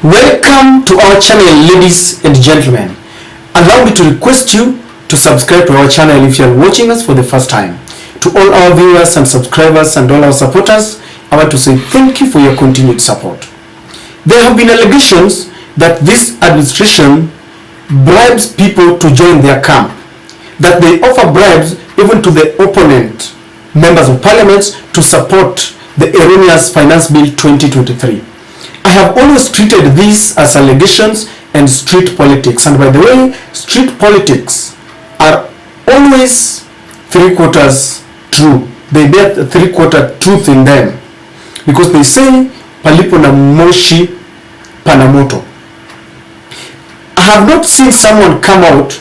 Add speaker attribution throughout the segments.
Speaker 1: Welcome to our channel, ladies and gentlemen. Allow me to request you to subscribe to our channel if you are watching us for the first time. To all our viewers and subscribers and all our supporters, I want to say thank you for your continued support. There have been allegations that this administration bribes people to join their camp, that they offer bribes even to the opponent members of parliament to support the erroneous Finance Bill 2023. I have always treated these as allegations and street politics, and by the way, street politics are always three-quarters true. They bear the three-quarter truth in them, because they say palipo na moshi panamoto. I have not seen someone come out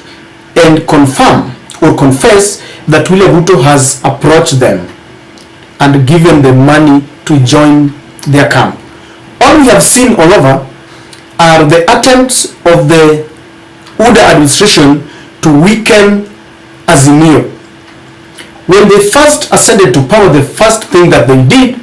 Speaker 1: and confirm or confess that William Ruto has approached them and given them money to join their camp. All we have seen all over are the attempts of the UDA administration to weaken Azimio. When they first ascended to power, the first thing that they did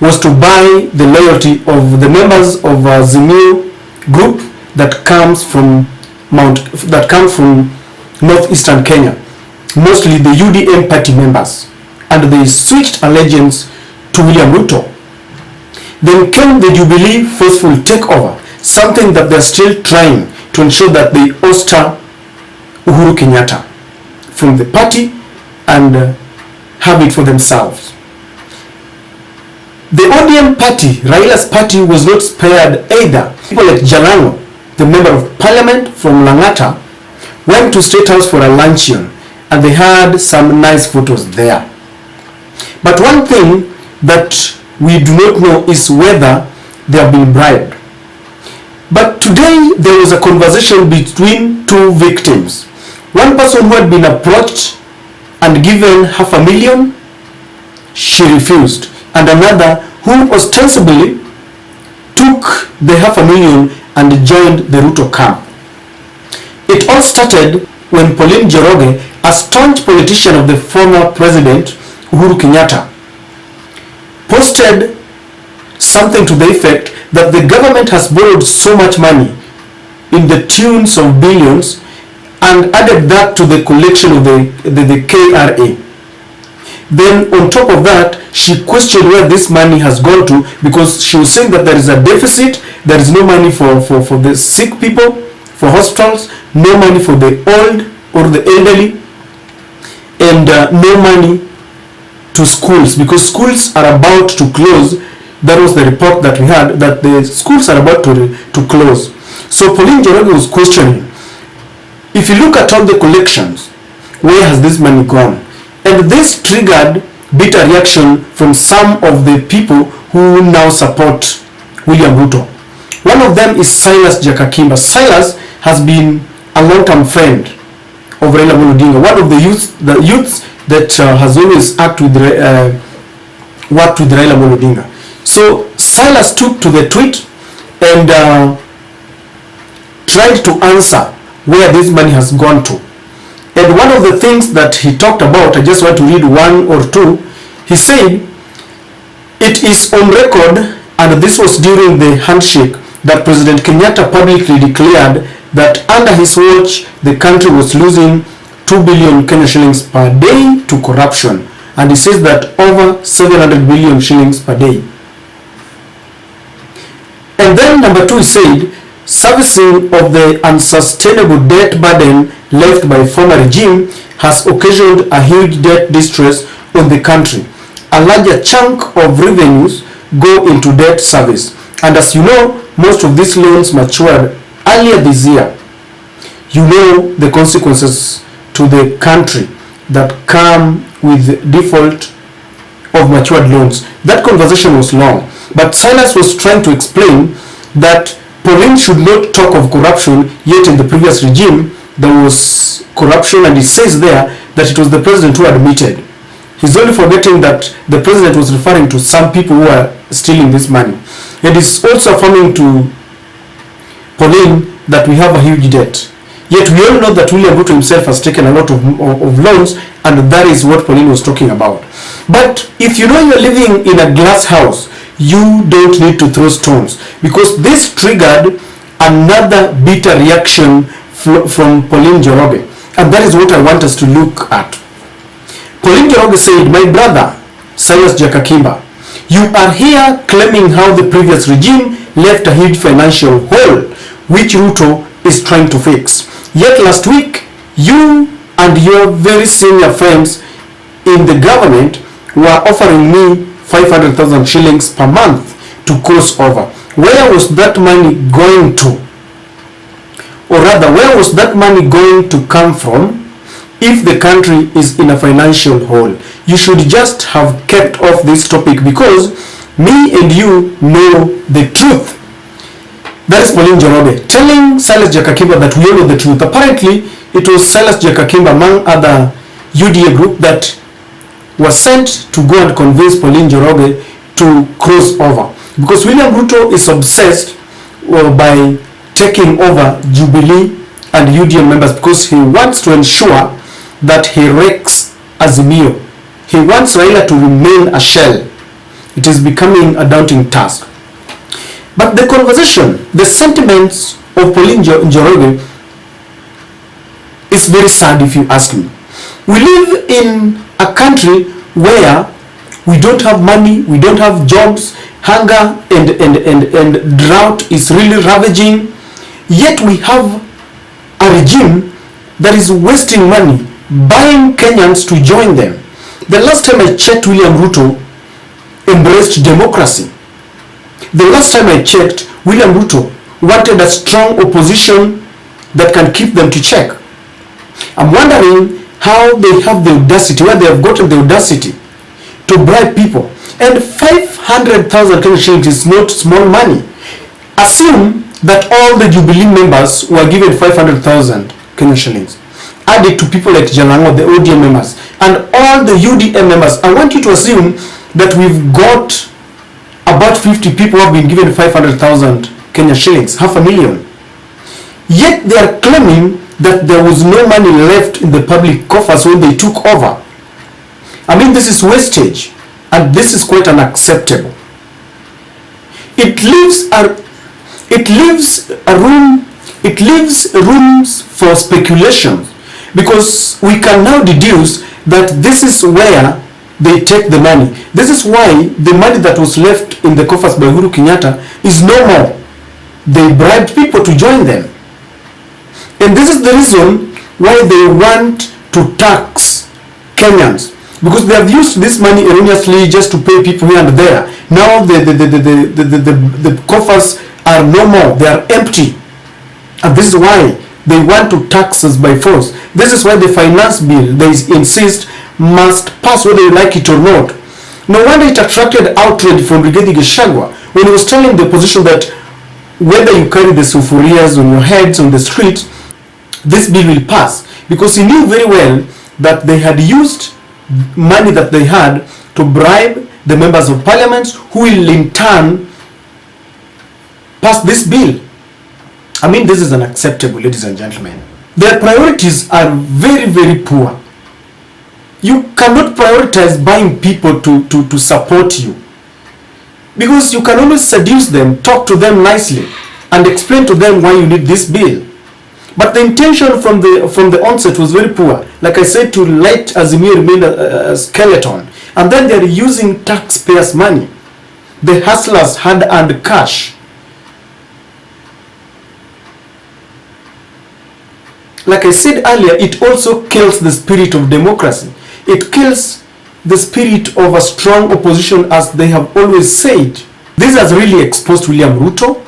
Speaker 1: was to buy the loyalty of the members of Azimio group that comes from northeastern Kenya, mostly the UDM party members, and they switched allegiance to William Ruto. Then came the Jubilee forceful takeover, something that they're still trying to ensure that they ouster Uhuru Kenyatta from the party and have it for themselves. The ODM party, Raila's party, was not spared either. People like Jalango, the member of parliament from Langata, went to Stahouse for a luncheon and they had some nice photos there. But one thing that we do not know is whether they have been bribed. But today there was a conversation between two victims. One person who had been approached and given $500,000, she refused, and another who ostensibly took the $500,000 and joined the Ruto camp. It all started when Pauline Njoroge, a staunch politician of the former president Uhuru Kenyatta, posted something to the effect that the government has borrowed so much money in the tunes of billions and added that to the collection of the KRA. Then on top of that, she questioned where this money has gone to, because she was saying that there is a deficit, there is no money for the sick people, for hospitals, no money for the old or the elderly, and no money to schools, because schools are about to close. That was the report that we had, that the schools are about to close. So Pauline Njoroge was questioning, if you look at all the collections, where has this money gone? And this triggered bitter reaction from some of the people who now support William Ruto. One of them is Silas Jakakimba. Silas has been a long-term friend of Raila Odinga, one of the youths that has always worked with Raila Odinga. So Silas took to the tweet and tried to answer where this money has gone to. And one of the things that he talked about, I just want to read one or two. He said, it is on record, and this was during the handshake, that President Kenyatta publicly declared that under his watch, the country was losing 2 billion Kenya shillings per day to corruption. And he says that over 700 billion shillings per day. And then number two, he said, servicing of the unsustainable debt burden left by former regime has occasioned a huge debt distress on the country. A larger chunk of revenues go into debt service. And as you know, most of these loans matured earlier this year. You know the consequences to the country that come with default of matured loans. That conversation was long, but Silas was trying to explain that Pauline should not talk of corruption, yet in the previous regime there was corruption, and he says there that it was the president who admitted. He's only forgetting that the president was referring to some people who are stealing this money. And he's also affirming to Pauline that we have a huge debt. Yet we all know that William Ruto himself has taken a lot of loans, and that is what Pauline was talking about. But if you know you're living in a glass house, you don't need to throw stones, because this triggered another bitter reaction from Pauline Njoroge, and that is what I want us to look at. Pauline Njoroge said, "My brother, Silas Jakakimba, you are here claiming how the previous regime left a huge financial hole, which Ruto is trying to fix. Yet last week, you and your very senior friends in the government were offering me 500,000 shillings per month to cross over. Where was that money going to? Or rather, where was that money going to come from if the country is in a financial hole? You should just have kept off this topic, because me and you know the truth." That is Pauline Njoroge telling Silas Jakakimba that we all know the truth. Apparently, it was Silas Jakakimba, among other UDA group, that was sent to go and convince Pauline Njoroge to cross over. Because William Ruto is obsessed by taking over Jubilee and UDA members, because he wants to ensure that he wrecks Azimio. He wants Raila to remain a shell. It is becoming a daunting task. But the conversation, the sentiments of Pauline Njoroge is very sad, if you ask me. We live in a country where we don't have money, we don't have jobs, hunger and drought is really ravaging, yet we have a regime that is wasting money, buying Kenyans to join them. The last time I checked, William Ruto embraced democracy. The last time I checked, William Ruto wanted a strong opposition that can keep them to check. I'm wondering how they have the audacity, where they have gotten the audacity to bribe people. And 500,000 Kenyan shillings is not small money. Assume that all the Jubilee members were given 500,000 Kenyan shillings. Add it to people like Jalango, the ODM members, and all the UDM members. I want you to assume that we've got about 50 people who have been given 500,000 Kenyan shillings, 500,000. Yet they are claiming that there was no money left in the public coffers when they took over. I mean, this is wastage, and this is quite unacceptable. It leaves rooms for speculation, because we can now deduce that this is where they take the money. This is why the money that was left in the coffers by Uhuru Kenyatta is no more. They bribed people to join them. And this is the reason why they want to tax Kenyans, because they have used this money erroneously just to pay people here and there. Now the coffers are no more, they are empty. And this is why they want to tax us by force. This is why the finance bill, they insist, must pass whether you like it or not. No wonder it attracted outrage from Brigadier Gachagua when he was telling the opposition that whether you carry the sufurias on your heads on the street, this bill will pass, because he knew very well that they had used money that they had to bribe the members of parliament, who will in turn pass this bill. I mean, this is unacceptable, ladies and gentlemen. Their priorities are very, very poor. You cannot prioritize buying people to support you, because you can always seduce them, talk to them nicely, and explain to them why you need this bill. But the intention from the onset was very poor. Like I said, to let Azimio remain a skeleton. And then they're using taxpayers' money. The hustlers had earned cash. Like I said earlier, it also kills the spirit of democracy. It kills the spirit of a strong opposition, as they have always said. This has really exposed William Ruto.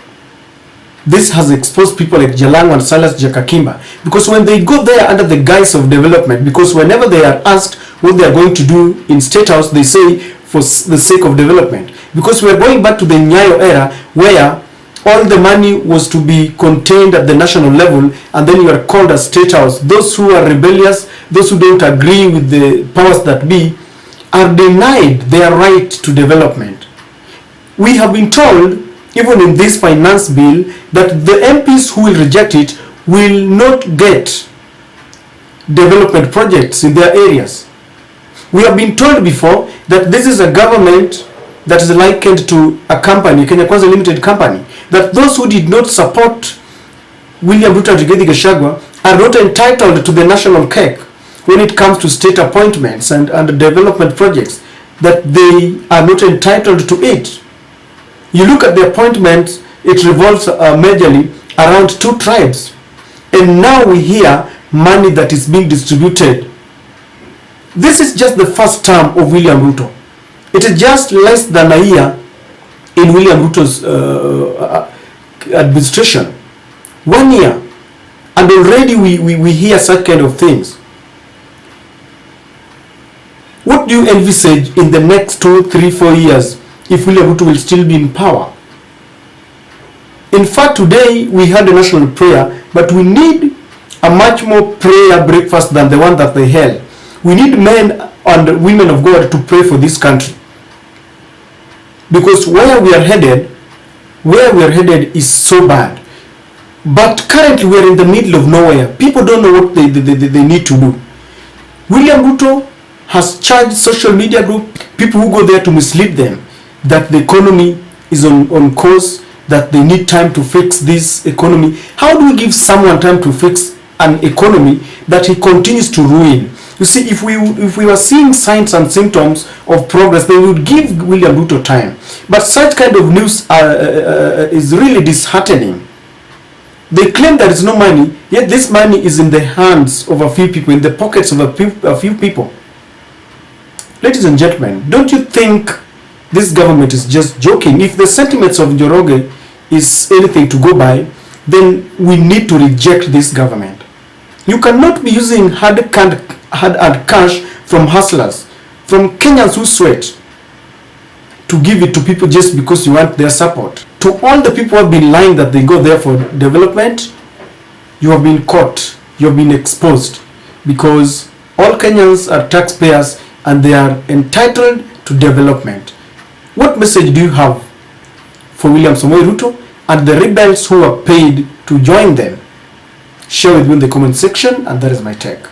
Speaker 1: This has exposed people like Jalango and Silas Jakakimba, because when they go there under the guise of development, because whenever they are asked what they are going to do in Stahouse, they say for the sake of development. Because we are going back to the Nyayo era, where all the money was to be contained at the national level, and then you are called a Stahouse. Those who are rebellious, those who don't agree with the powers that be, are denied their right to development. We have been told, even in this finance bill, that the MPs who will reject it will not get development projects in their areas. We have been told before that this is a government that is likened to a company, Kenya Kwanza Limited Company, that those who did not support William Ruto and Rigathi Gachagua are not entitled to the national cake when it comes to state appointments and development projects, that they are not entitled to it. You look at the appointments, it revolves majorly around 2 tribes. And now we hear money that is being distributed. This is just the first term of William Ruto. It is just less than a year in William Ruto's administration. 1 year. And already we hear such kind of things. What do you envisage in the next 2, 3, 4 years if William Ruto will still be in power? In fact, today we had a national prayer, but we need a much more prayer breakfast than the one that they held. We need men and women of God to pray for this country. Because where we are headed is so bad. But currently we are in the middle of nowhere. People don't know what they need to do. William Ruto has charged social media group, people who go there to mislead them, that the economy is on course, that they need time to fix this economy. How do we give someone time to fix an economy that he continues to ruin? You see, if we were seeing signs and symptoms of progress, they would give William Ruto time. But such kind of news is really disheartening. They claim there is no money, yet this money is in the hands of a few people, in the pockets of a few people. Ladies and gentlemen, don't you think this government is just joking? If the sentiments of Njoroge is anything to go by, then we need to reject this government. You cannot be using hard cash from hustlers, from Kenyans who sweat, to give it to people just because you want their support. To all the people who have been lying that they go there for development, you have been caught, you have been exposed, because all Kenyans are taxpayers and they are entitled to development. What message do you have for William Samoei Ruto and the rebels who are paid to join them? Share with me in the comment section, and that is my take.